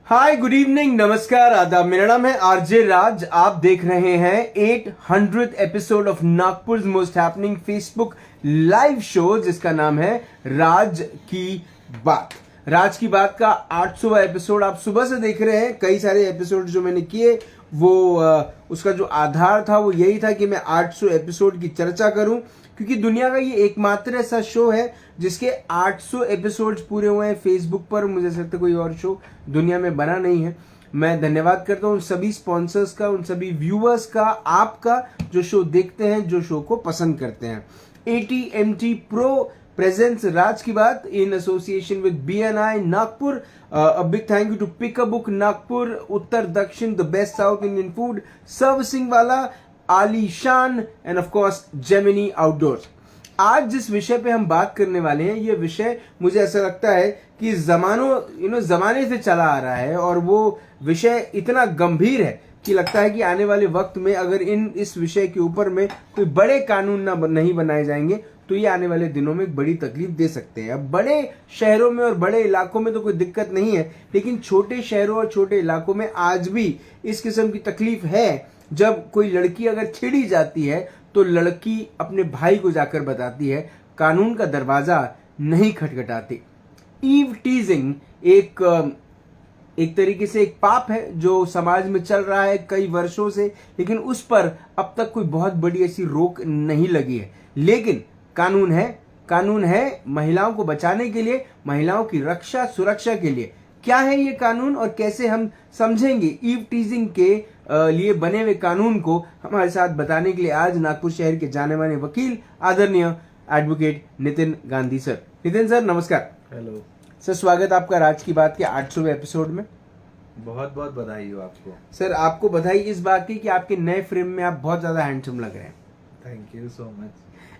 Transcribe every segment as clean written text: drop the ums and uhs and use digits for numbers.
हाय, good evening, नमस्कार, आदाब। मेरा नाम है आरजे राज। आप देख रहे हैं 800th episode of Nagpur most happening Facebook live show, जिसका नाम है राज की बात। राज की बात का 800वां एपिसोड आप सुबह से देख रहे हैं। कई सारे एपिसोड जो मैंने किए वो उसका जो आधार था वो यही था कि मैं 800 एपिसोड की चर्चा करूं, क्योंकि दुनिया का ये एकमात्र ऐसा शो है जिसके 800 एपिसोड्स पूरे हुए हैं फेसबुक पर। मुझे ऐसा लगता है कोई और शो दुनिया में बना नहीं है। मैं धन्यवाद करता हूं उन सभी स्पॉन्सर्स का, उन सभी व्यूअर्स का, आपका, जो शो देखते हैं, जो शो को पसंद करते हैं। ATMT Pro presents राज की बात in association with BNI Nagpur. A big thank you to Pick a Book Nagpur, Uttar Dakshin, the best South Indian food servicing वाला, आलीशान, end of course Gemini outdoors. आज जिस विषय पे हम बात करने वाले हैं, ये विषय मुझे ऐसा लगता है कि जमाने से चला आ रहा है, और वो विषय इतना गंभीर है कि लगता है कि आने वाले वक्त में अगर इस विषय के ऊपर में कोई बड़े कानून नहीं बनाए जाएंगे तो ये आने वाले दिनों में एक बड़ी तकलीफ दे सकते हैं। अब बड़े शहरों में और बड़े इलाकों में तो कोई दिक्कत नहीं है, लेकिन छोटे शहरों और छोटे इलाकों में आज भी इस किस्म की तकलीफ है। जब कोई लड़की अगर छेड़ी जाती है तो लड़की अपने भाई को जाकर बताती है, कानून का दरवाजा नहीं खटखटाती। ईव टीजिंग एक तरीके से एक पाप है जो समाज में चल रहा है कई वर्षों से, लेकिन उस पर अब तक कोई बहुत बड़ी ऐसी रोक नहीं लगी है। लेकिन कानून है महिलाओं को बचाने के लिए, महिलाओं की रक्षा सुरक्षा के लिए। क्या है ये कानून और कैसे हम समझेंगे ईव टीजिंग के लिए बने हुए कानून को, हमारे साथ बताने के लिए आज नागपुर शहर के जाने माने वकील आदरणीय advocate Nitin Gandhi sir. Nitin sir, नमस्कार। हेलो सर, स्वागत आपका राज की बात के 800वें एपिसोड में। बहुत बहुत बधाई हो आपको। सर, आपको बधाई इस बात की कि आपके नए फ्रेम में आप बहुत ज्यादा हैंडसम लग रहे हैं। Thank you so much.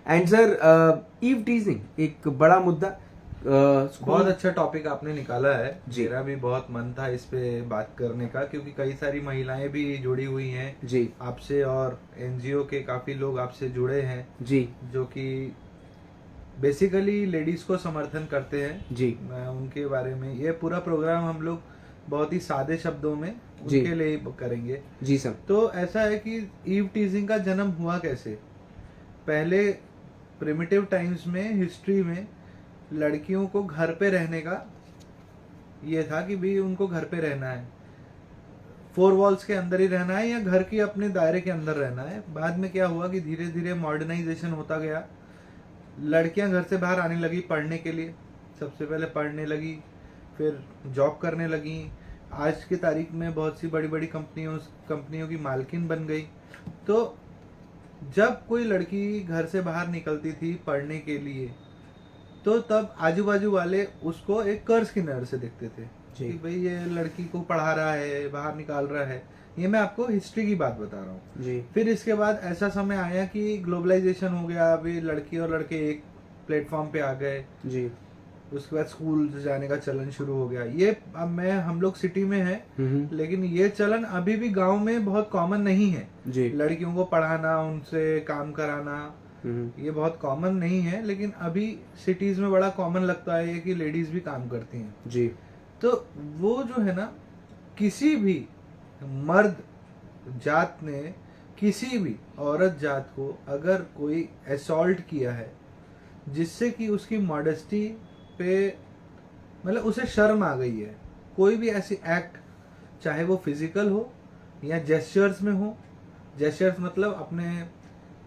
And sir, eve teasing एक बड़ा मुद्दा, बहुत अच्छा टॉपिक आपने निकाला है। जी। मेरा भी बहुत मन था इस पे बात करने का, क्योंकि कई सारी महिलाएं भी जुड़ी हुई हैं जी आपसे, और एनजीओ के काफी लोग आपसे जुड़े हैं जी जो कि बेसिकली लेडीज को समर्थन करते हैं। जी मैं उनके बारे में ये पूरा प्रोग्राम हम लोग बहुत ही सादे शब्दों में जी। उनके लिए करेंगे। जी सर। तो ऐसा है कि ईव टीजिंग का जन्म हुआ कैसे। पहले प्रिमिटिव टाइम्स में, हिस्ट्री में, लड़कियों को घर पे रहने का ये था कि भाई उनको घर पे रहना है, 4 वॉल्स के अंदर ही रहना है या घर के अपने दायरे के अंदर रहना है। बाद में क्या हुआ कि धीरे धीरे मॉडर्नाइजेशन होता गया, लड़कियां घर से बाहर आने लगी पढ़ने के लिए। सबसे पहले पढ़ने लगी, फिर जॉब करने लगी। आज की तारीख में बहुत सी बड़ी बड़ी कंपनियों की मालकिन बन गई। तो जब कोई लड़की घर से बाहर निकलती थी पढ़ने के लिए, तो तब आजू बाजू वाले उसको एक कर्ज की नजर से देखते थे कि भाई ये लड़की को पढ़ा रहा है, बाहर निकाल रहा है। ये मैं आपको हिस्ट्री की बात बता रहा हूँ जी। फिर इसके बाद ऐसा समय आया कि ग्लोबलाइजेशन हो गया, अभी लड़की और लड़के एक प्लेटफॉर्म पे आ गए जी। उसके बाद स्कूल जाने का चलन शुरू हो गया। ये अब हम लोग सिटी में हैं, लेकिन ये चलन अभी भी गांव में बहुत कॉमन नहीं है जी। लड़कियों को पढ़ाना, उनसे काम कराना, ये बहुत कॉमन नहीं है। लेकिन अभी सिटीज में बड़ा कॉमन लगता है कि लेडीज भी काम करती हैं जी। तो वो जो है ना, किसी भी मर्द जात ने किसी भी औरत जात को अगर कोई असॉल्ट किया है जिससे कि उसकी मॉडेस्टी पे मतलब उसे शर्म आ गई है, कोई भी ऐसी एक्ट, चाहे वो फिजिकल हो या जेस्चर्स में हो। जेस्चर्स मतलब अपने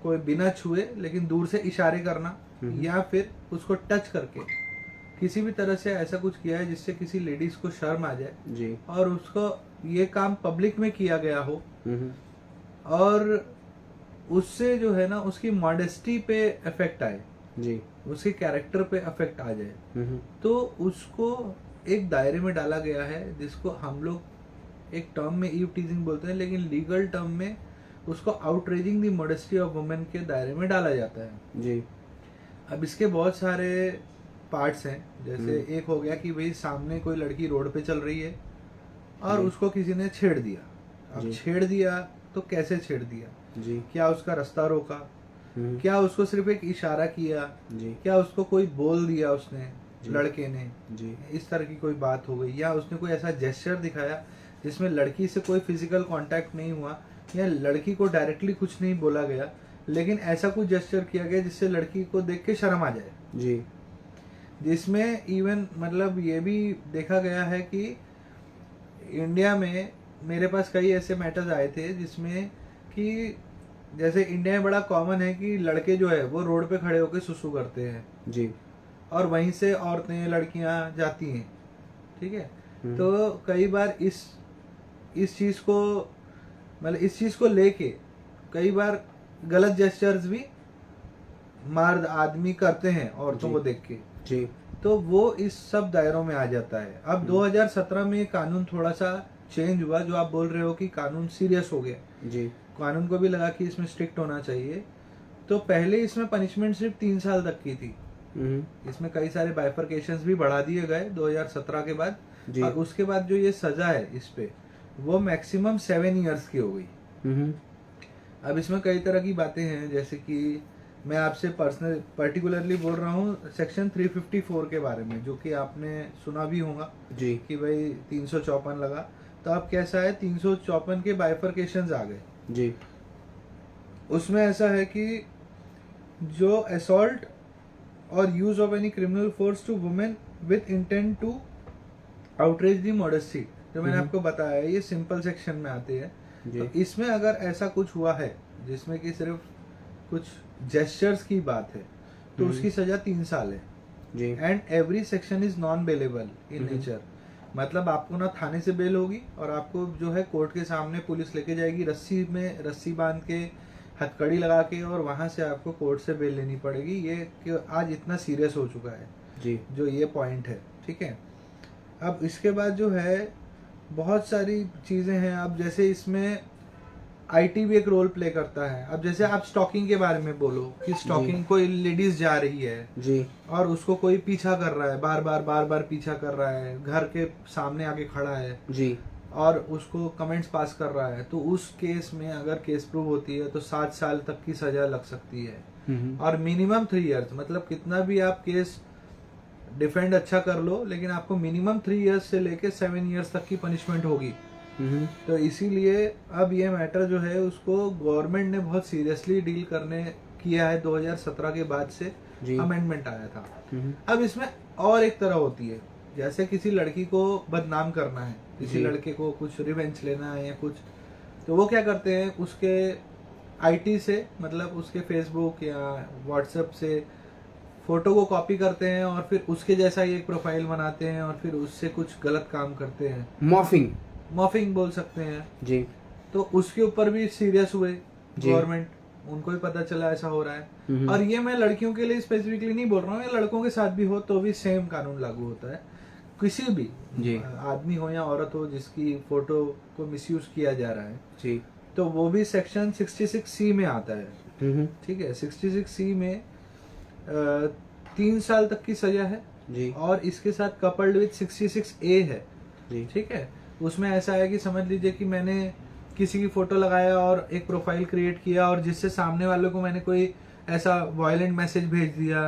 कोई बिना छुए लेकिन दूर से इशारे करना, या फिर उसको टच करके किसी भी तरह से ऐसा कुछ किया है जिससे किसी लेडीज को शर्म आ जाए जी। और उसको ये काम पब्लिक में किया गया हो, और उससे जो है ना उसकी मॉडेस्टी पे इफेक्ट आए जी। उसके कैरेक्टर पे इफेक्ट आ जाए, तो उसको एक दायरे में डाला गया है जिसको हम लोग एक टर्म में ईव टीजिंग बोलते हैं, लेकिन लीगल टर्म में उसको outraging the modesty of women के दायरे में डाला जाता है जी। अब इसके बहुत सारे पार्ट्स हैं। जैसे एक हो गया कि भाई सामने कोई लड़की रोड पे चल रही है और उसको किसी ने छेड़ दिया। अब छेड़ दिया तो कैसे छेड़ दिया जी। क्या उसका रास्ता रोका, क्या उसको सिर्फ एक इशारा किया, जी। क्या उसको कोई बोल दिया उसने, जी। लड़के ने, जी। इस तरह की कोई बात हो गई, या उसने कोई ऐसा जेस्चर दिखाया जिसमें लड़की से कोई फिजिकल कांटेक्ट नहीं हुआ, या लड़की को डायरेक्टली कुछ नहीं बोला गया, लेकिन ऐसा कुछ जेस्चर किया गया जिससे लड़की को देख के शर्म आ जाए। जी। जिसमें इवन मतलब ये भी देखा गया है कि इंडिया में मेरे पास कई ऐसे मैटर्स आए थे जिसमें कि जैसे इंडिया में बड़ा कॉमन है कि लड़के जो है वो रोड पे खड़े होकर सुसु करते हैं जी। और वहीं से औरतें लड़कियां जाती हैं, ठीक है। हम्म। तो कई बार इस चीज को मतलब इस चीज को लेके कई बार गलत जेस्चर्स भी मर्द आदमी करते हैं औरतों जी। को देख के, जी। तो वो इस सब दायरों में आ जाता है। अब 2017 में कानून थोड़ा सा चेंज हुआ, जो आप बोल रहे हो कि कानून सीरियस हो गया, जी। कानून को भी लगा कि इसमें स्ट्रिक्ट होना चाहिए। तो पहले इसमें पनिशमेंट सिर्फ 3 साल तक की थी, इसमें कई सारे बाइफरकेशंस भी बढ़ा दिए गए 2017 के बाद, जी। और उसके बाद जो ये सजा है इस पे वो मैक्सिमम 7 इयर्स की हो गई। अब इसमें कई तरह की बातें हैं, जैसे कि मैं आपसे पर्टिकुलरली बोल रहा हूँ सेक्शन 354 के बारे में, जो कि आपने सुना भी होगा जी। कि भाई 354 लगा। तो अब कैसा है, 354 के बाइफरकेशंस आ गए। जी। उसमें ऐसा है कि जो असॉल्ट और use of any criminal force to women with intent to outrage the modesty, जो मैंने आपको बताया है, ये सिंपल सेक्शन में आते हैं। तो इसमें अगर ऐसा कुछ हुआ है जिसमें कि सिर्फ कुछ जेस्चर्स की बात है, तो उसकी सजा 3 साल है। जी। And every section is non bailable in nature, मतलब आपको ना थाने से बेल होगी और आपको जो है कोर्ट के सामने पुलिस लेके जाएगी, रस्सी बांध के हथकड़ी लगा के, और वहां से आपको कोर्ट से बेल लेनी पड़ेगी। ये कि आज इतना सीरियस हो चुका है जी। जो ये पॉइंट है, ठीक है। अब इसके बाद जो है बहुत सारी चीजें हैं। अब जैसे इसमें आईटी भी एक रोल प्ले करता है। अब जैसे आप स्टॉकिंग के बारे में बोलो कि स्टॉकिंग, कोई लेडीज जा रही है जी। और उसको कोई पीछा कर रहा है, बार बार पीछा कर रहा है, घर के सामने आके खड़ा है जी। और उसको कमेंट्स पास कर रहा है, तो उस केस में अगर केस प्रूव होती है तो 7 साल तक की सजा लग सकती है, और मिनिमम 3 इयर्स, मतलब कितना भी आप केस डिफेंड अच्छा कर लो, लेकिन आपको मिनिमम 3 इयर्स से लेके 7 इयर्स तक की पनिशमेंट होगी। तो इसीलिए अब ये मैटर जो है उसको गवर्नमेंट ने बहुत सीरियसली डील करने किया है। 2017 के बाद से अमेंडमेंट आया था। अब इसमें और एक तरह होती है, जैसे किसी लड़की को बदनाम करना है, किसी लड़के को कुछ रिवेंज लेना है या कुछ, तो वो क्या करते हैं, उसके आईटी से, मतलब उसके फेसबुक या व्हाट्सएप से फोटो को कॉपी करते हैं और फिर उसके जैसा ही एक प्रोफाइल बनाते हैं और फिर उससे कुछ गलत काम करते हैं। मॉर्फिंग बोल सकते हैं जी। तो उसके ऊपर भी सीरियस हुए गवर्नमेंट, उनको भी पता चला ऐसा हो रहा है। और ये मैं लड़कियों के लिए स्पेसिफिकली नहीं बोल रहा हूँ, ये लड़कों के साथ भी हो तो भी सेम कानून लागू होता है। किसी भी आदमी हो या औरत हो जिसकी फोटो को मिसयूज किया जा रहा है जी, तो वो भी सेक्शन 66C में आता है। ठीक है, 66C में 3 साल तक की सजा है जी। और इसके साथ कपल्ड विद 66A है जी। ठीक है। उसमें ऐसा है कि समझ लीजिए कि मैंने किसी की फोटो लगाया और एक प्रोफाइल क्रिएट किया और जिससे सामने वालों को मैंने कोई ऐसा वायलेंट मैसेज भेज दिया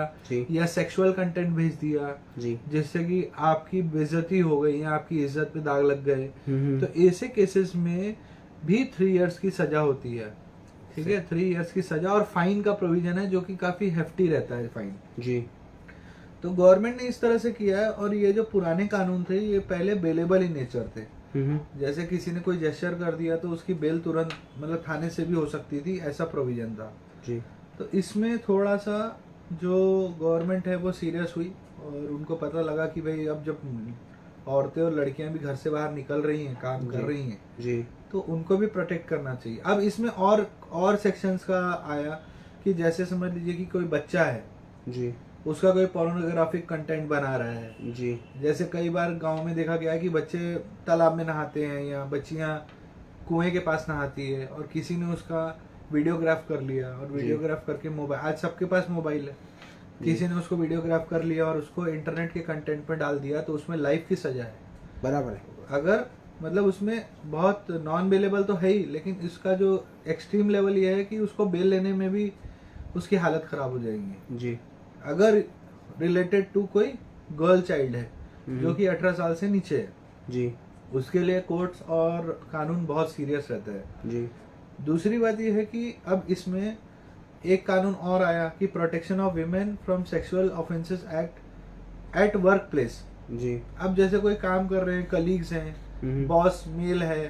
या सेक्सुअल कंटेंट भेज दिया जिससे कि आपकी बेइज्जती हो गई या आपकी इज्जत पे दाग लग गए, तो ऐसे केसेस में भी 3 इयर्स की सजा होती है। ठीक है, 3 इयर्स की सजा और फाइन का प्रोविजन है जो कि काफी हेफ्टी रहता है फाइन जी। तो गवर्नमेंट ने इस तरह से किया है। और ये जो पुराने कानून थे ये पहले बेलेबल इन नेचर थे। जैसे किसी ने कोई जेस्चर कर दिया तो उसकी बेल तुरंत मतलब थाने से भी हो सकती थी, ऐसा प्रोविजन था जी। तो इसमें थोड़ा सा जो गवर्नमेंट है वो सीरियस हुई और उनको पता लगा कि भाई अब जब औरतें और लड़कियां भी घर से बाहर निकल रही हैं, काम कर रही हैं जी, तो उनको भी प्रोटेक्ट करना चाहिए। अब इसमें और सेक्शंस का आया कि जैसे समझ लीजिए कि कोई बच्चा है जी, उसका कोई पोर्नोग्राफिक कंटेंट बना रहा है जी। जैसे कई बार गांव में देखा गया है कि बच्चे तालाब में नहाते हैं या बच्चियां कुएं के पास नहाती है और किसी ने उसका वीडियोग्राफ कर लिया और वीडियोग्राफ करके मोबाइल, आज सबके पास मोबाइल है, किसी ने उसको वीडियोग्राफ कर लिया और उसको इंटरनेट के कंटेंट पे डाल दिया तो उसमें लाइफ की सजा है। बराबर है। अगर मतलब उसमें बहुत नॉन बेलेबल तो है ही, लेकिन इसका जो एक्सट्रीम लेवल ये है कि उसको बेल लेने में भी उसकी हालत खराब हो जाएगी जी, अगर रिलेटेड टू कोई गर्ल चाइल्ड है जो कि 18 साल से नीचे है, जी उसके लिए कोर्ट्स और कानून बहुत सीरियस रहता है। जी दूसरी बात यह है कि अब इसमें एक कानून और आया कि protection of women from sexual offences act at work place. जी अब जैसे कोई काम कर रहे हैं, कलीग्स हैं, बॉस मेल है,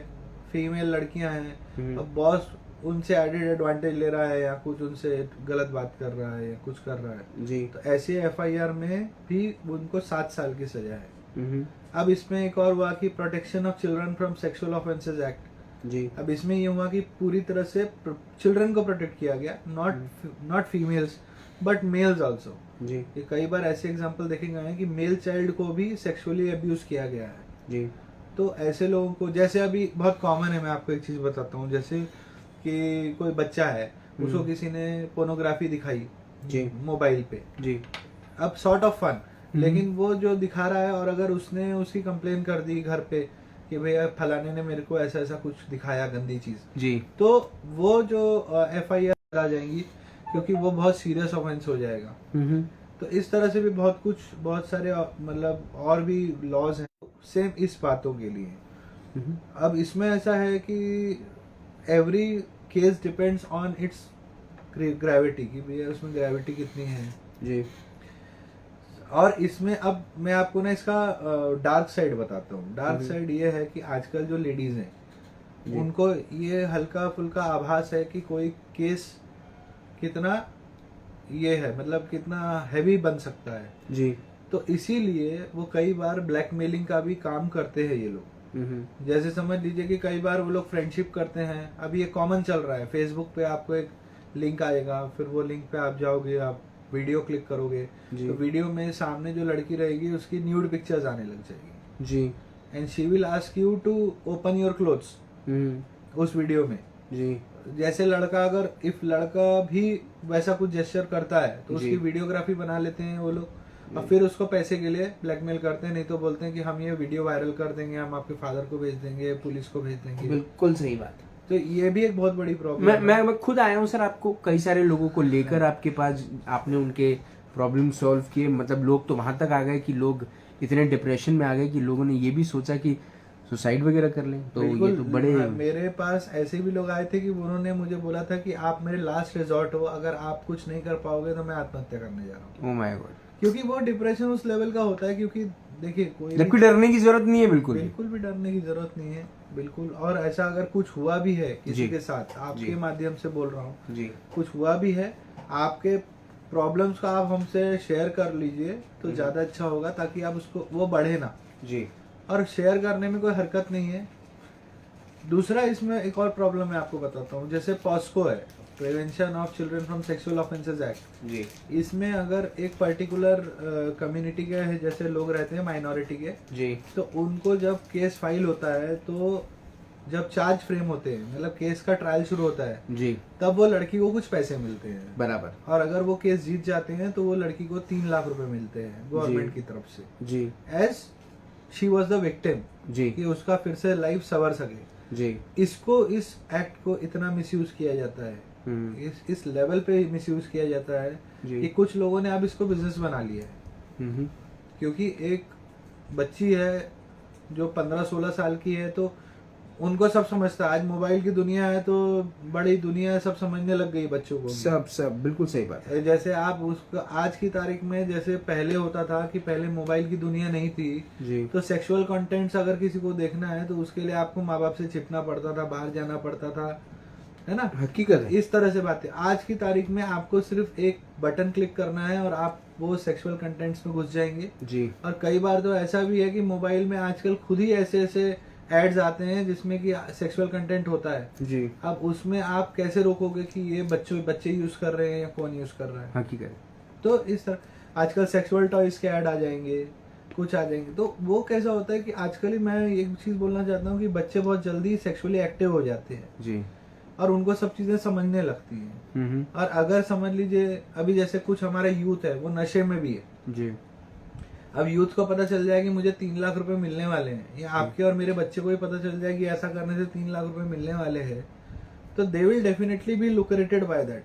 फीमेल लड़कियां हैं, अब बॉस उनसे एडेड एडवांटेज ले रहा है या कुछ उनसे गलत बात कर रहा है या कुछ कर रहा है, जी तो ऐसे एफआईआर में भी उनको 7 साल की सजा है। अब इसमें एक और हुआ कि protection of children from sexual offences act. जी अब इसमें ये हुआ कि पूरी तरह से चिल्ड्रन को प्रोटेक्ट किया गया, not females but males also. जी ये कई बार ऐसे एग्जांपल देखे गए हैं कि मेल चाइल्ड को भी सेक्सुअली अब्यूज किया गया है। जी तो ऐसे लोगों को, जैसे अभी बहुत कॉमन है, मैं आपको एक चीज बताता हूँ, जैसे कि कोई बच्चा है, उसको किसी ने पोर्नोग्राफी दिखाई जी मोबाइल पे, जी अब सॉर्ट ऑफ फन, लेकिन वो जो दिखा रहा है और अगर उसने उसकी कंप्लेन कर दी घर पे कि भैया फलाने ने मेरे को ऐसा ऐसा कुछ दिखाया गंदी चीज, जी तो वो जो एफआईआर आ जाएंगी, क्योंकि वो बहुत सीरियस ऑफेंस हो जाएगा। तो इस तरह से भी बहुत सारे मतलब और भी लॉज हैं सेम इस बातों के लिए। अब इसमें ऐसा है कि every case depends on it's gravity, कि भैया उसमें ग्रेविटी कितनी है। जी और इसमें अब मैं आपको ना इसका डार्क साइड बताता हूँ। डार्क साइड ये है कि आजकल जो लेडीज हैं उनको ये हल्का फुल्का आभास है कि कोई केस कितना ये है, मतलब कितना हैवी बन सकता है। जी तो इसीलिए वो कई बार ब्लैकमेलिंग का भी काम करते हैं ये लोग। जैसे समझ लीजिए कि कई बार वो लोग फ्रेंडशिप करते हैं, अभी ये कॉमन चल रहा है, फेसबुक पे आपको एक लिंक आएगा, फिर वो लिंक पे आप जाओगे, आप वीडियो क्लिक करोगे, तो वीडियो में सामने जो लड़की रहेगी उसकी न्यूड पिक्चर्स आने लग जाएगी जी and she will ask you to open your clothes उस वीडियो में। जी जैसे लड़का, अगर इफ लड़का भी वैसा कुछ जेस्चर करता है तो उसकी वीडियोग्राफी बना लेते हैं वो लोग और फिर उसको पैसे के लिए ब्लैकमेल करते हैं, नहीं तो बोलते हैं कि हम ये वीडियो वायरल कर देंगे, हम आपके फादर को भेज देंगे, पुलिस को भेज देंगे। बिल्कुल सही बात। तो ये भी एक बहुत बड़ी प्रॉब्लम है। मैं खुद आया हूँ सर, आपको कई सारे लोगों को लेकर आपके पास, आपने उनके प्रॉब्लम सॉल्व किए। मतलब लोग तो वहां तक आ गए कि लोग इतने डिप्रेशन में आ गए कि लोगों ने ये भी सोचा कि सुसाइड वगैरह कर लें। तो ये तो बड़े, मेरे पास ऐसे भी लोग आए थे कि उन्होंने मुझे बोला था कि आप मेरे लास्ट रिजॉर्ट हो, अगर आप कुछ नहीं कर पाओगे तो मैं आत्महत्या करने जा रहा हूँ। Oh my God. क्योंकि वो डिप्रेशन उस लेवल का होता है, क्योंकि देखिए जबकि डरने की जरूरत नहीं है, बिल्कुल भी डरने की जरूरत नहीं है, बिल्कुल। और ऐसा अगर कुछ हुआ भी है किसी के साथ, आपके माध्यम से बोल रहा हूँ जी, कुछ हुआ भी है, आपके प्रॉब्लम्स का आप हमसे शेयर कर लीजिए तो ज्यादा अच्छा होगा, ताकि आप उसको, वो बढ़े ना जी। और शेयर करने में कोई हरकत नहीं है। दूसरा, इसमें एक और प्रॉब्लम मैं आपको बताता हूँ, जैसे पॉस्को है, prevention of children from sexual offences act जी। इसमें अगर एक पर्टिकुलर कम्युनिटी के है, जैसे लोग रहते हैं माइनॉरिटी के जी, तो उनको जब केस फाइल होता है, तो जब चार्ज फ्रेम होते हैं, मतलब केस का ट्रायल शुरू होता है जी, तब वो लड़की को कुछ पैसे मिलते हैं बराबर। और अगर वो केस जीत जाते हैं तो वो लड़की को 3 लाख रुपए मिलते हैं गवर्नमेंट की तरफ से जी, as she was the victim जी, कि उसका फिर से लाइफ संवर सके जी। इसको, इस एक्ट को इतना मिसयूज किया जाता है, इस लेवल पे मिसयूज किया जाता है कि कुछ लोगों ने अब इसको बिजनेस बना लिया है। क्योंकि एक बच्ची है जो 15-16 साल की है, तो उनको सब समझता है। आज मोबाइल की दुनिया है तो बड़ी दुनिया सब समझने लग गई बच्चों को, सब बिल्कुल सही बात है। जैसे आप उसका आज की तारीख में, जैसे पहले होता था कि पहले मोबाइल की दुनिया नहीं थी जी, तो सेक्सुअल कंटेंट्स अगर किसी को देखना है तो उसके लिए आपको माँ बाप से छिपना पड़ता था, बाहर जाना पड़ता था, है ना, हकीकत है। इस तरह से बातें। आज की तारीख में आपको सिर्फ एक बटन क्लिक करना है और आप वो सेक्सुअल कंटेंट्स में घुस जाएंगे जी। और कई बार तो ऐसा भी है कि मोबाइल में आजकल खुद ही ऐसे एड्स आते हैं जिसमें कि सेक्सुअल कंटेंट होता है जी। अब उसमें आप कैसे रोकोगे कि ये बच्चे यूज कर रहे हैं या कौन यूज कर रहा है, हकीकत। तो इस तरह आजकल सेक्सुअल टॉयज के ऐड आ जाएंगे, कुछ आ जाएंगे। तो वो कैसा होता है कि आजकल ही मैं एक चीज बोलना चाहता हूँ कि बच्चे बहुत जल्दी सेक्सुअली एक्टिव हो जाते हैं जी, और उनको सब चीजें समझने लगती हैं। और अगर समझ लीजिए अभी जैसे कुछ हमारा यूथ है वो नशे में भी है जी, अब यूथ को पता चल जाए कि मुझे 3 लाख रुपए मिलने वाले हैं, या आपके और मेरे बच्चे को भी पता चल जाए कि ऐसा करने से 3 लाख रुपए मिलने वाले हैं, तो they will definitely be lucrated by that,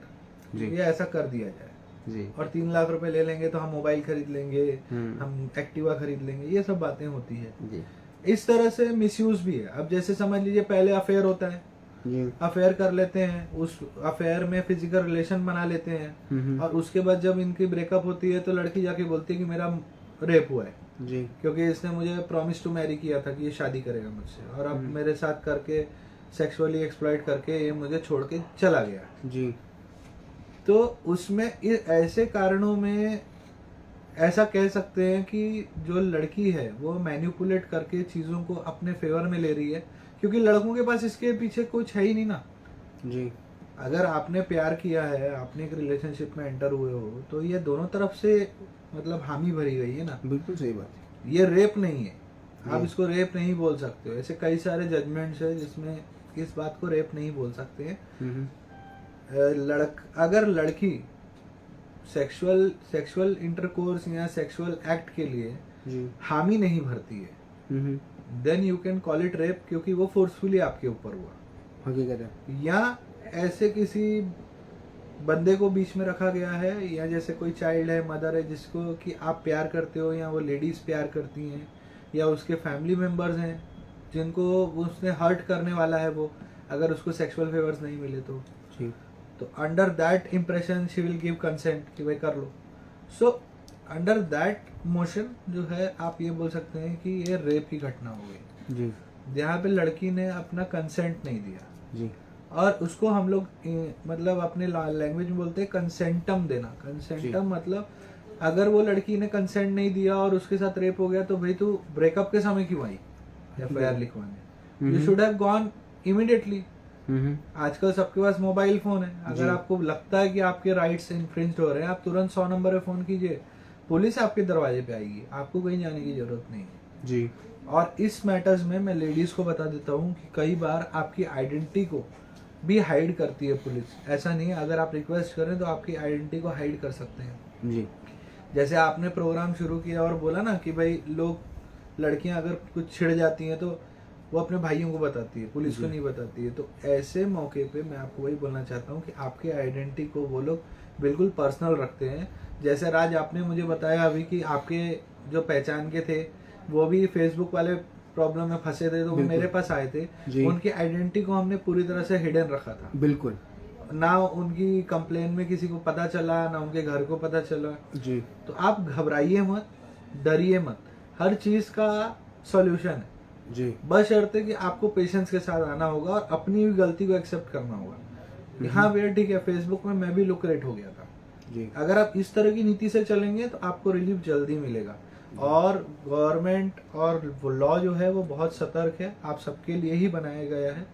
ये ऐसा कर दिया जाए जी और 3 लाख रुपए ले लेंगे तो हम मोबाइल खरीद लेंगे, हम्म। हम एक्टिवा खरीद लेंगे, ये सब बातें होती है। जी इस तरह से मिसयूज भी है। अब जैसे समझ लीजिए पहले अफेयर होता है, जी अफेयर कर लेते हैं, उस अफेयर में फिजिकल रिलेशन बना लेते हैं और उसके बाद जब इनकी ब्रेकअप होती है तो लड़की जाके बोलती है कि मेरा रेप हुआ है जी क्योंकि इसने मुझे प्रॉमिस टू मैरी किया था कि ये शादी करेगा मुझसे, और अब मेरे साथ करके सेक्सुअली एक्सप्लॉइट करके ये मुझे छोड़ के चला गया। जी तो उसमें ऐसे कारणों में ऐसा कह सकते हैं कि जो लड़की है वो मैनिपुलेट करके चीजों को अपने फेवर में ले रही है, क्योंकि लड़कों के पास इसके पीछे कुछ है ही नहीं ना। जी अगर आपने प्यार किया है, आपने एक रिलेशनशिप में एंटर हुए हो, तो ये दोनों तरफ से मतलब हामी भरी गई है ना। बिल्कुल सही बात है। ये रेप नहीं है, आप जी। इसको रेप नहीं बोल सकते हो। ऐसे कई सारे जजमेंट्स है जिसमें इस बात को रेप नहीं बोल सकते हैं। अगर लड़की सेक्सुअल इंटरकोर्स या सेक्सुअल एक्ट के लिए जी हामी नहीं भरती है, then you can call it rape, क्योंकि वो फोर्सफुली आपके ऊपर हुआ। हकीकत है। या ऐसे किसी बंदे को बीच में रखा गया है, या जैसे कोई चाइल्ड है, मदर है, जिसको कि आप प्यार करते हो या वो लेडीज प्यार करती हैं, या उसके फैमिली मेंबर्स हैं जिनको उसने हर्ट करने वाला है वो, अगर उसको सेक्सुअल फेवर्स नहीं मिले जी तो under that impression she will give consent कि भाई कर लो। सो अंडर दैट मोशन जो है आप ये बोल सकते हैं कि ये रेप की घटना हो गई, जी जहाँ पे लड़की ने अपना कंसेंट नहीं दिया। जी और उसको हम लोग मतलब अपने लैंग्वेज में बोलते हैं कंसेंटम देना। कंसेंटम मतलब अगर वो लड़की ने कंसेंट नहीं दिया और उसके साथ रेप हो गया तो भाई तू ब्रेकअप के समय क्यों आई एफआईआर लिखवाने? You should have gone immediately. आजकल सबके पास मोबाइल फोन है, अगर आपको लगता है कि आपके राइट्स इन्फ्रिंज्ड हो रहे हैं, आप तुरंत 100 नंबर पे फोन कीजिए, पुलिस आपके दरवाजे पे आएगी, आपको कहीं जाने की जरूरत नहीं है जी। और इस मैटर्स में मैं लेडीज को बता देता हूँ कि कई बार आपकी आइडेंटिटी को भी हाइड करती है पुलिस। ऐसा नहीं है, अगर आप रिक्वेस्ट करें तो आपकी आइडेंटिटी को हाइड कर सकते हैं। जी जैसे आपने प्रोग्राम शुरू किया और बोला ना कि भाई लोग लड़कियां अगर कुछ छिड़ जाती हैं तो वो अपने भाइयों को बताती है, पुलिस को नहीं बताती है। तो ऐसे मौके पे मैं आपको वही बोलना चाहता हूँ कि आपके आइडेंटिटी को वो लोग बिल्कुल पर्सनल रखते हैं। जैसे राज आपने मुझे बताया अभी कि आपके जो पहचान के थे वो भी फेसबुक वाले प्रॉब्लम में फंसे थे, तो वो मेरे पास आए थे। उनकी आइडेंटिटी को हमने पूरी तरह से हिडन रखा था। बिल्कुल। ना उनकी कंप्लेन में किसी को पता चला, ना उनके घर को पता चला जी। तो आप घबराइए मत, डरिए मत, हर चीज का सॉल्यूशन है जी। बशर्ते कि आपको पेशेंस के साथ आना होगा और अपनी भी गलती को एक्सेप्ट करना होगा कि हाँ भैया ठीक है, फेसबुक में मैं भी लुक्रेट हो गया था। जी। अगर आप इस तरह की नीति से चलेंगे तो आपको रिलीफ जल्दी मिलेगा। और गवर्नमेंट और लॉ जो है वो बहुत सतर्क है, आप सबके लिए ही बनाया गया है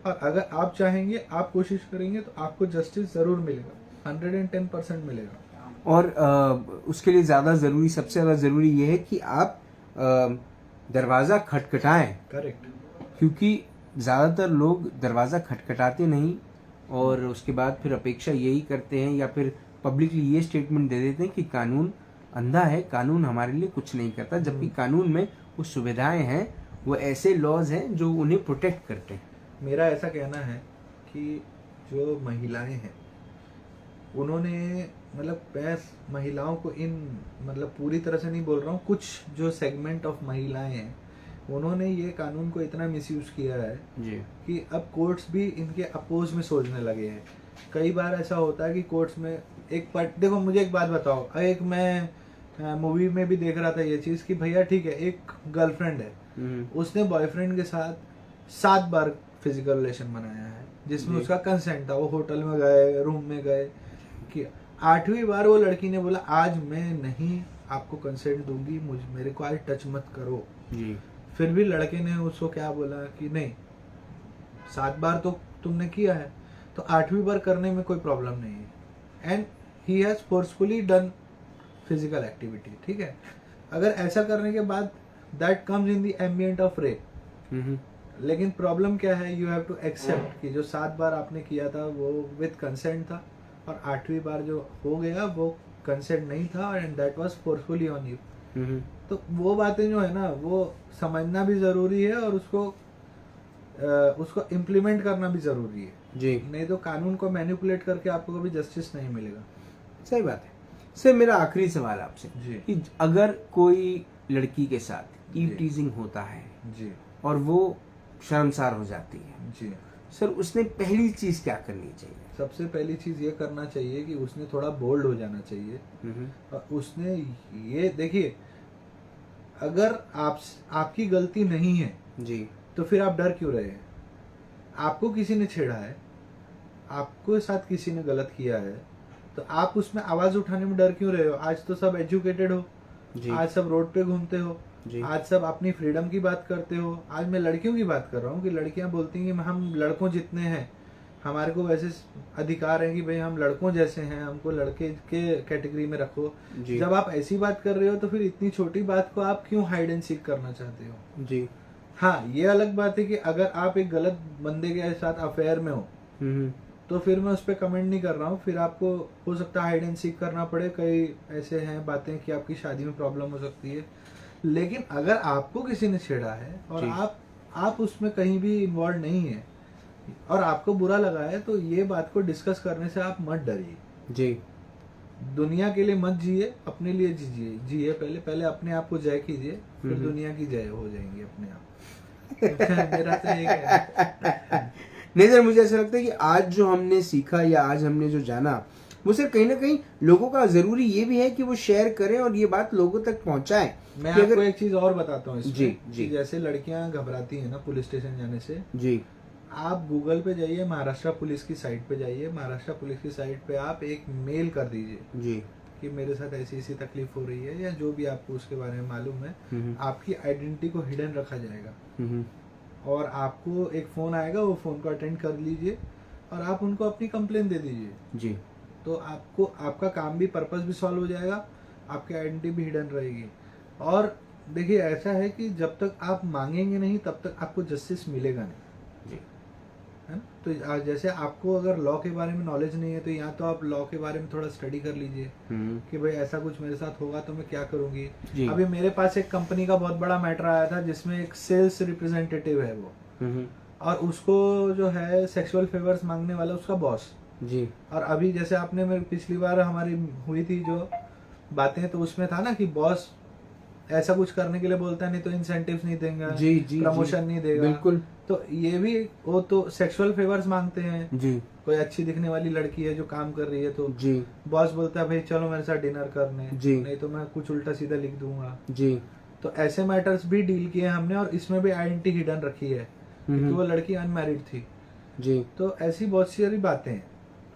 और अगर आप चाहेंगे, आप कोशिश करेंगे तो आपको जस्टिस जरूर मिलेगा, 110% मिलेगा। और उसके लिए ज्यादा जरूरी, सबसे ज्यादा जरूरी ये है कि आप दरवाजा खटखटाएं। करेक्ट। क्योंकि ज्यादातर लोग दरवाजा खटखटाते नहीं और उसके बाद फिर अपेक्षा यही करते हैं या फिर पब्लिकली ये स्टेटमेंट दे देते हैं कि कानून अंधा है, कानून हमारे लिए कुछ नहीं करता, जबकि कानून में वो सुविधाएं हैं, वो ऐसे लॉज हैं जो उन्हें प्रोटेक्ट करते हैं। मेरा ऐसा कहना है कि जो महिलाएं हैं उन्होंने मतलब मैं महिलाओं को इन मतलब पूरी तरह से नहीं बोल रहा हूँ, कुछ जो सेगमेंट ऑफ महिलाएं हैं उन्होंने ये कानून को इतना मिसयूज किया है जी। कि अब कोर्ट्स भी इनके अपोज में सोचने लगे हैं। कई बार ऐसा होता है कि कोर्ट्स में देखो मुझे एक बात बताओ, एक मैं मूवी में भी देख रहा था ये चीज कि भैया ठीक है, एक गर्लफ्रेंड है, उसने बॉयफ्रेंड के साथ 7 बार फिजिकल रिलेशन बनाया है जिसमें उसका कंसेंट था। वो होटल में गए, रूम में गए कि 8वीं बार वो लड़की ने बोला आज मैं नहीं आपको कंसेंट दूंगी, मेरे को आज टच मत करो जी। फिर भी लड़के ने उसको क्या बोला कि नहीं, 7 बार तो तुमने किया है तो 8वीं बार करने में कोई प्रॉब्लम नहीं है। And he has forcefully done physical activity. ठीक है, अगर ऐसा करने के बाद that comes in the ambient of rape. लेकिन प्रॉब्लम क्या है, यू हैव टू एक्सेप्ट कि जो 7 बार आपने किया था वो विद कंसेंट था और 8वीं बार जो हो गया वो कंसेंट नहीं था and that was forcefully on you. तो वो बातें जो है ना वो समझना भी जरूरी है और उसको इम्प्लीमेंट करना भी जरूरी है जी। नहीं तो कानून को मैनिपुलेट करके आपको कभी जस्टिस नहीं मिलेगा। सही बात है। सर मेरा आखिरी सवाल आपसे जी। कि अगर कोई लड़की के साथ ईव जी। टीजिंग होता है जी और वो शर्मसार हो जाती है, जी सर उसने पहली चीज क्या करनी चाहिए? सबसे पहली चीज ये करना चाहिए कि उसने थोड़ा बोल्ड हो जाना चाहिए। हम्म, और उसने ये देखिए, अगर आपकी गलती नहीं है जी तो फिर आप डर क्यों रहे हैं? आपको किसी ने छेड़ा है, आपको साथ किसी ने गलत किया है, तो आप उसमें आवाज उठाने में डर क्यों रहे हो? आज तो सब एजुकेटेड हो, जी आज सब रोड पे घूमते हो, जी आज सब अपनी फ्रीडम की बात करते हो। आज मैं लड़कियों की बात कर रहा हूँ कि लड़कियां बोलती हैं कि हम लड़कों जितने हैं, हमारे को वैसे अधिकार है कि भाई हम लड़कों जैसे हैं, हमको लड़के के कैटेगरी में रखो। जी जब आप ऐसी बात कर रहे हो तो फिर इतनी छोटी बात को आप क्यों हाइड एंड सीक करना चाहते हो? जी हाँ, ये अलग बात है कि अगर आप एक गलत बंदे के साथ अफेयर में हो हम्म, तो फिर मैं उस पर कमेंट नहीं कर रहा हूँ। फिर आपको हो सकता है हाइड एंड सीक करना पड़े, कई ऐसे हैं बातें कि आपकी शादी में प्रॉब्लम हो सकती है। लेकिन अगर आपको किसी ने छेड़ा है और जी। आप उसमें कहीं भी इन्वॉल्व नहीं है और आपको बुरा लगा है, तो ये बात को डिस्कस करने से आप मत डरिए। जी दुनिया के लिए मत जिए, अपने लिए जिए पहले अपने आप को जय कीजिए, फिर दुनिया की जय हो जाएंगी अपने आप। मेरा तो ये है। नहीं सर, मुझे ऐसा लगता है कि आज जो हमने सीखा या आज हमने जो जाना, वो सर कहीं ना कहीं लोगों का जरूरी ये भी है कि वो शेयर करें और ये बात लोगों तक पहुंचाएं। मैं कि आपको एक चीज और बताता हूँ इसमें, जी, कि जी। जैसे लड़कियां घबराती हैं ना पुलिस स्टेशन जाने से, जी आप गूगल पे जाइए, महाराष्ट्र पुलिस की साइट पे जाइए, महाराष्ट्र पुलिस की साइट पे आप एक मेल कर दीजिए जी कि मेरे साथ ऐसी ऐसी तकलीफ हो रही है, या जो भी आपको उसके बारे में मालूम है। हम्म, आपकी आइडेंटिटी को हिडन रखा जाएगा हम्म, और आपको एक फोन आएगा, वो फोन को अटेंड कर लीजिए और आप उनको अपनी कंप्लेन दे दीजिए। जी तो आपको आपका काम भी, पर्पस भी सॉल्व हो जाएगा, आपकी आइडेंटिटी भी हिडन रहेगी। और देखिए, ऐसा है कि जब तक आप मांगेंगे नहीं तब तक आपको जस्टिस मिलेगा नहीं, जी है ना? तो जैसे आपको अगर लॉ के बारे में नॉलेज नहीं है तो यहाँ तो आप लॉ के बारे में थोड़ा स्टडी कर लीजिए कि भाई ऐसा कुछ मेरे साथ होगा तो मैं क्या करूंगी। जी। अभी मेरे पास एक कंपनी का बहुत बड़ा मैटर आया था जिसमें एक सेल्स रिप्रेजेंटेटिव है वो, और उसको जो है सेक्सुअल फेवर्स मांगने वाला उसका बॉस। जी और अभी जैसे आपने मेरे पिछली बार हमारी हुई थी जो बातें, तो उसमें था ना कि बॉस ऐसा कुछ करने के लिए बोलता है, नहीं तो इंसेंटिव्स नहीं देगा, जी जी प्रमोशन नहीं देगा। बिल्कुल। तो ये भी, वो तो सेक्सुअल फेवर्स मांगते हैं। जी कोई अच्छी दिखने वाली लड़की है जो काम कर रही है, तो जी बॉस बोलता है भाई चलो मेरे साथ डिनर करने, जी। नहीं तो मैं कुछ उल्टा सीधा लिख दूंगा। जी तो ऐसे मैटर्स भी डील किए हमने, और इसमें भी आइडेंटिटी हिडन रखी है क्योंकि वो लड़की अनमैरिड थी। जी तो ऐसी बहुत सारी बातें हैं।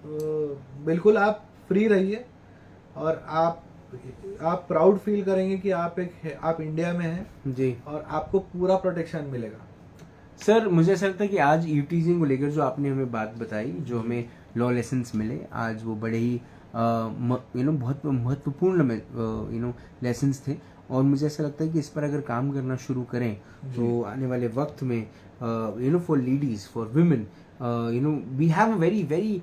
तो बिल्कुल आप फ्री रहिए और आप प्राउड फील करेंगे कि आप इंडिया में हैं जी। और आपको पूरा प्रोटेक्शन मिलेगा। सर मुझे ऐसा लगता है कि आज ईव टीजिंग को लेकर जो आपने हमें बात बताई, जो हमें लॉ लेसन्स मिले आज, वो बड़े ही बहुत महत्वपूर्ण लेसन्स थे। और मुझे ऐसा लगता है कि इस पर अगर काम करना शुरू करें तो आने वाले वक्त में for ladies, for women, we have a very very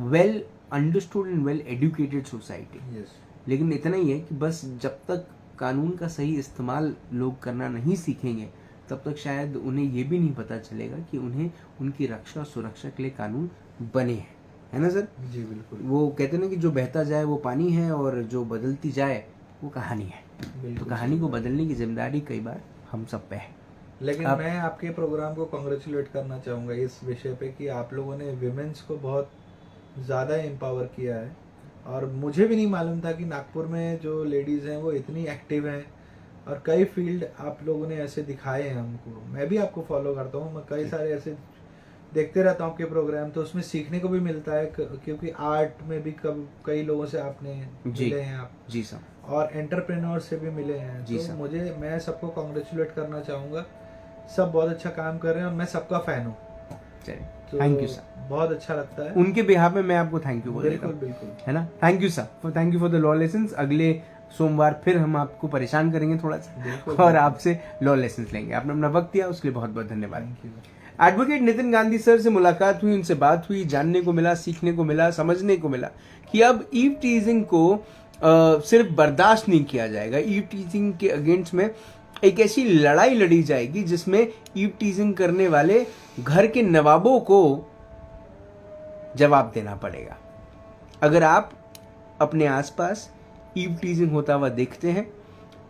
well understood and well educated society. Yes. लेकिन इतना ही है कि बस जब तक कानून का सही इस्तेमाल लोग करना नहीं सीखेंगे तब तक शायद उन्हें ये भी नहीं पता चलेगा कि उन्हें उनकी रक्षा और सुरक्षा के लिए कानून बने हैं, है ना सर? जी बिल्कुल। वो कहते हैं ना कि जो बहता जाए वो पानी है और जो बदलती जाए वो कहानी है। तो कहानी को बदलने की जिम्मेदारी कई बार हम सब पे है। लेकिन मैं आपके प्रोग्राम को कॉन्ग्रेचुलेट करना चाहूँगा इस विषय पे कि आप लोगों ने विमेंस को बहुत ज़्यादा एम्पावर किया है। और मुझे भी नहीं मालूम था कि नागपुर में जो लेडीज़ हैं वो इतनी एक्टिव हैं, और कई फील्ड आप लोगों ने ऐसे दिखाए हैं हमको। मैं भी आपको फॉलो करता हूँ, मैं कई सारे ऐसे देखते रहता हूँ आपके प्रोग्राम, तो उसमें सीखने को भी मिलता है क्योंकि आर्ट में भी कई लोगों से आपने मिले हैं आप। जी सर। और एंटरप्रेन्योर से भी मिले हैं। जी तो सर। मैं सबको कॉन्ग्रेचुलेट करना चाहूँगा। सब बहुत अच्छा काम कर रहे हैं और मैं सबका फैन हूँ। चलिए, थैंक यू सर। बहुत अच्छा लगता है। उनके बिहाफ में मैं आपको थैंक यू बोल देता बिल्कुल हूँ, बिल्कुल, है ना? Thank you sir, thank you for the law lessons. अगले सोमवार फिर हम आपको परेशान करेंगे थोड़ा सा और आपसे लॉ लेसन्स लेंगे। आपने अपना वक्त दिया उसके लिए बहुत बहुत धन्यवाद। Thank you. Advocate Nitin Gandhi sir से मुलाकात हुई, उनसे बात हुई, जानने को मिला, सीखने को मिला, समझने को मिला कि अब ईव टीजिंग को सिर्फ बर्दाश्त नहीं किया जाएगा। ईव टीजिंग के अगेंस्ट में एक ऐसी लड़ाई लड़ी जाएगी जिसमें ईव टीजिंग करने वाले घर के नवाबों को जवाब देना पड़ेगा। अगर आप अपने आसपास ईव टीजिंग होता हुआ देखते हैं,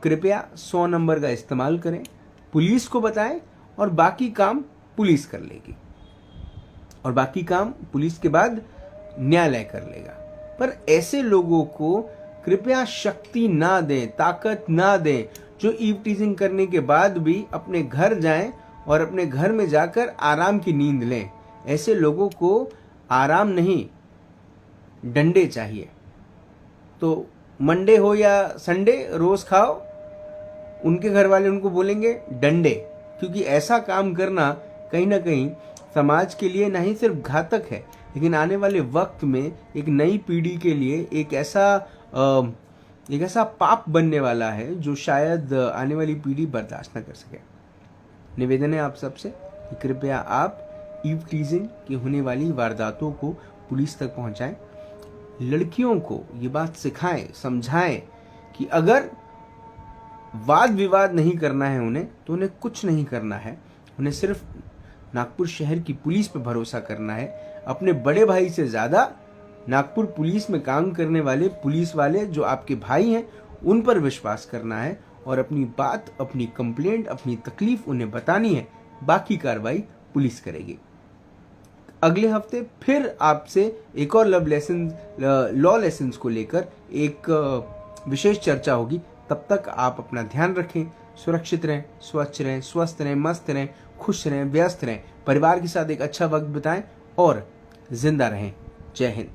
कृपया 100 नंबर का इस्तेमाल करें, पुलिस को बताएं और बाकी काम पुलिस कर लेगी और बाकी काम पुलिस के बाद न्यायालय कर लेगा। पर ऐसे लोगों को कृपया शक्ति ना दें, ताकत ना दें, जो ईव टीजिंग करने के बाद भी अपने घर जाएं और अपने घर में जाकर आराम की नींद लें। ऐसे लोगों को आराम नहीं, डंडे चाहिए। तो मंडे हो या संडे रोज खाओ, उनके घर वाले उनको बोलेंगे डंडे, क्योंकि ऐसा काम करना कहीं ना कहीं समाज के लिए नहीं सिर्फ घातक है, लेकिन आने वाले वक्त में एक नई पीढ़ी के लिए एक ऐसा पाप बनने वाला है जो शायद आने वाली पीढ़ी बर्दाश्त न कर सके। निवेदन है आप सबसे कि कृपया आप ईव टीजिंग की होने वाली वारदातों को पुलिस तक पहुंचाएं। लड़कियों को ये बात सिखाएं, समझाएं कि अगर वाद विवाद नहीं करना है उन्हें, तो उन्हें कुछ नहीं करना है। उन्हें सिर्फ नागपुर शहर की पुलिस पर भरोसा करना है। अपने बड़े भाई से ज़्यादा नागपुर पुलिस में काम करने वाले पुलिस वाले जो आपके भाई हैं, उन पर विश्वास करना है और अपनी बात, अपनी कंप्लेंट, अपनी तकलीफ उन्हें बतानी है। बाकी कार्रवाई पुलिस करेगी। अगले हफ्ते फिर आपसे एक और लॉ लेसन्स को लेकर एक विशेष चर्चा होगी। तब तक आप अपना ध्यान रखें, सुरक्षित रहें, स्वच्छ रहें, स्वस्थ रहें, मस्त रहें, खुश रहें, व्यस्त रहें, परिवार के साथ एक अच्छा वक्त बिताएं और जिंदा रहें। जय हिंद।